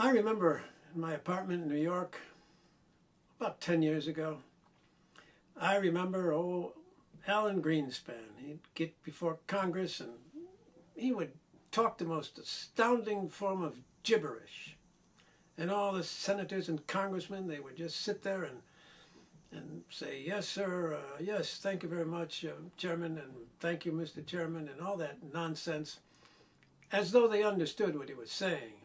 I remember in my apartment in New York about 10 years ago, I remember old Alan Greenspan. He'd get before Congress and he would talk the most astounding form of gibberish. And all the senators and congressmen, they would just sit there and say, yes, sir, yes, thank you very much, Chairman, and thank you, Mr. Chairman, and all that nonsense, as though they understood what he was saying.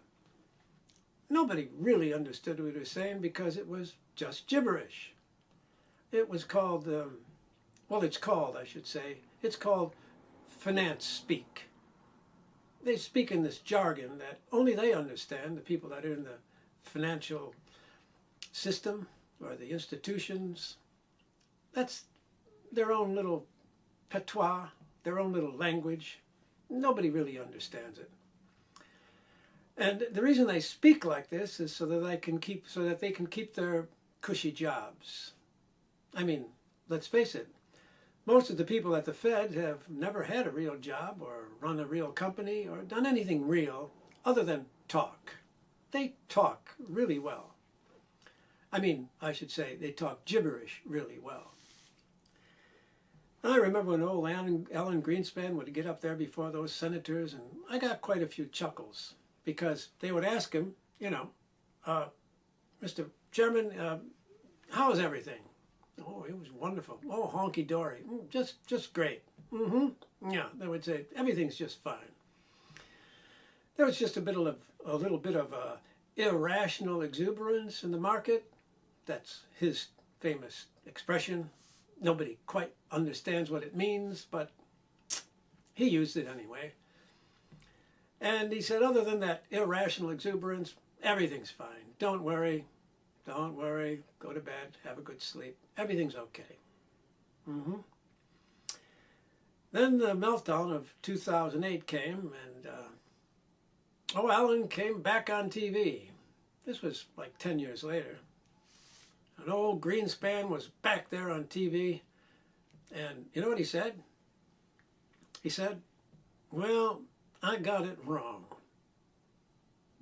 Nobody really understood what he was saying because it was just gibberish. It was called, I should say, it's called finance speak. They speak in this jargon that only they understand, the people that are in the financial system or the institutions. That's their own little patois, their own little language. Nobody really understands it. And the reason they speak like this is so that they can keep their cushy jobs. I mean, let's face it, most of the people at the Fed have never had a real job or run a real company or done anything real other than talk. They talk really well. I mean, I should say they talk gibberish really well. I remember when old Alan Greenspan would get up there before those senators, and I got quite a few chuckles because they would ask him, Mr. Chairman, how is everything? Oh, it was wonderful. Oh, honky-dory. Just great. Yeah, they would say, everything's just fine. There was just a little bit of irrational exuberance in the market. That's his famous expression. Nobody quite understands what it means, but he used it anyway. And he said, other than that irrational exuberance, everything's fine. Don't worry, go to bed, have a good sleep. Everything's okay. Then the meltdown of 2008 came, and Alan came back on TV. This was like 10 years later. And old Greenspan was back there on TV, and you know what he said? He said, well, I got it wrong.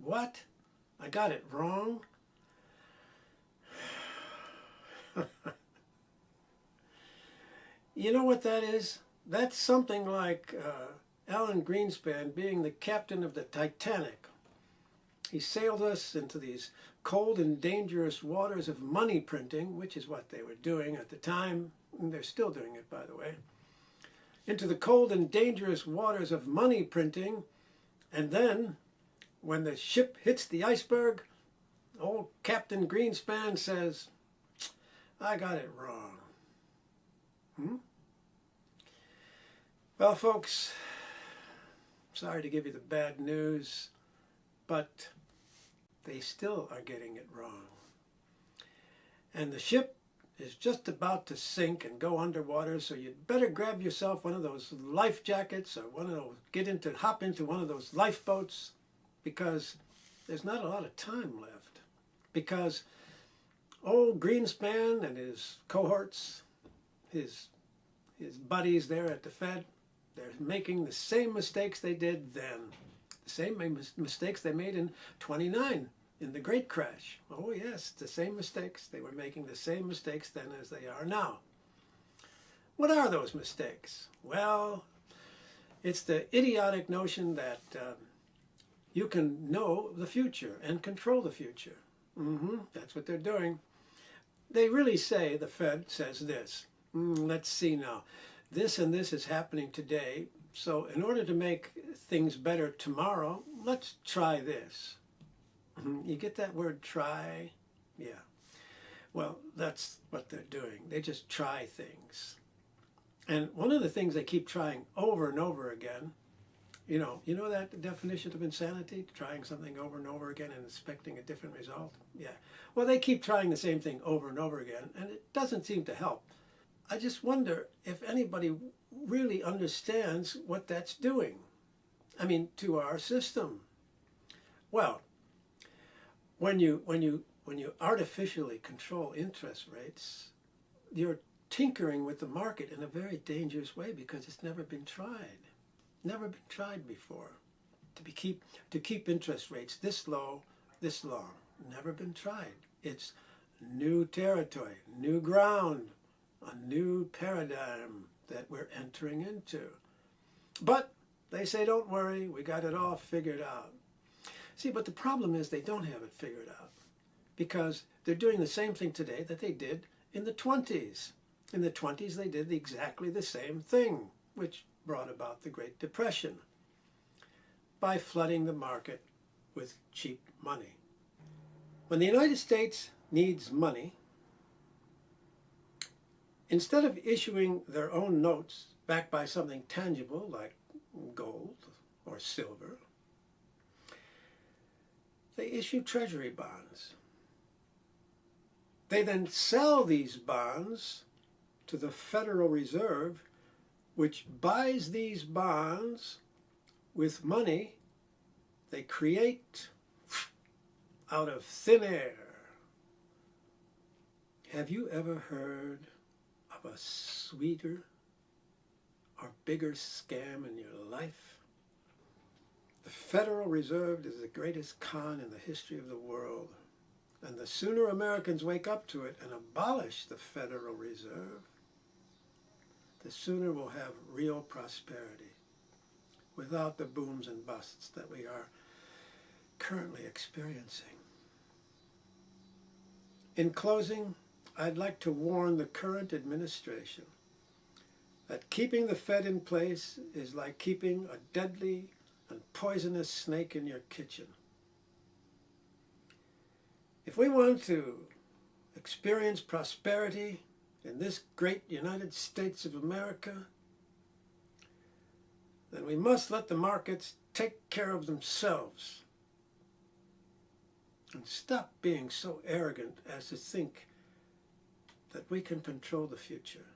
What? I got it wrong? You know what that is? That's something like Alan Greenspan being the captain of the Titanic. He sailed us into these cold and dangerous waters of money printing, which is what they were doing at the time, and they're still doing it, by the way, into the cold and dangerous waters of money printing, and then, when the ship hits the iceberg, old Captain Greenspan says, I got it wrong. Well, folks, sorry to give you the bad news, but they still are getting it wrong. And the ship is just about to sink and go underwater, so you'd better grab yourself one of those life jackets or hop into one of those lifeboats, because there's not a lot of time left. Because old Greenspan and his cohorts, his buddies there at the Fed, they're making the same mistakes they did then. The same mistakes they made in 29 in the Great Crash. Oh yes, the same mistakes. They were making the same mistakes then as they are now. What are those mistakes? Well, it's the idiotic notion that you can know the future and control the future. That's what they're doing. They really say, the Fed says this, let's see now, this and this is happening today, so in order to make things better tomorrow, let's try this. You get that word try? Yeah. Well, that's what they're doing. They just try things. And one of the things they keep trying over and over again, you know that definition of insanity? Trying something over and over again and expecting a different result? Yeah. Well, they keep trying the same thing over and over again, and it doesn't seem to help. I just wonder if anybody really understands what that's doing. I mean, to our system. Well, when you artificially control interest rates, you're tinkering with the market in a very dangerous way because it's never been tried. Never been tried before to keep interest rates this low this long. Never been tried. It's new territory, new ground, a new paradigm that we're entering into. But they say, don't worry, we got it all figured out. See, but the problem is they don't have it figured out because they're doing the same thing today that they did in the 20s. In the 20s, they did exactly the same thing, which brought about the Great Depression by flooding the market with cheap money. When the United States needs money, instead of issuing their own notes backed by something tangible like gold or silver, they issue treasury bonds. They then sell these bonds to the Federal Reserve, which buys these bonds with money they create out of thin air. Have you ever heard of a sweeter or bigger scam in your life? The Federal Reserve is the greatest con in the history of the world. And the sooner Americans wake up to it and abolish the Federal Reserve, the sooner we'll have real prosperity without the booms and busts that we are currently experiencing. In closing, I'd like to warn the current administration that keeping the Fed in place is like keeping a deadly and poisonous snake in your kitchen. If we want to experience prosperity in this great United States of America, then we must let the markets take care of themselves and stop being so arrogant as to think that we can control the future.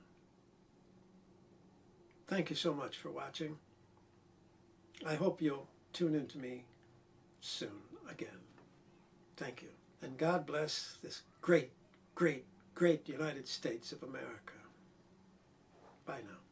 Thank you so much for watching. I hope you'll tune in to me soon again. Thank you. And God bless this great, great, great United States of America. Bye now.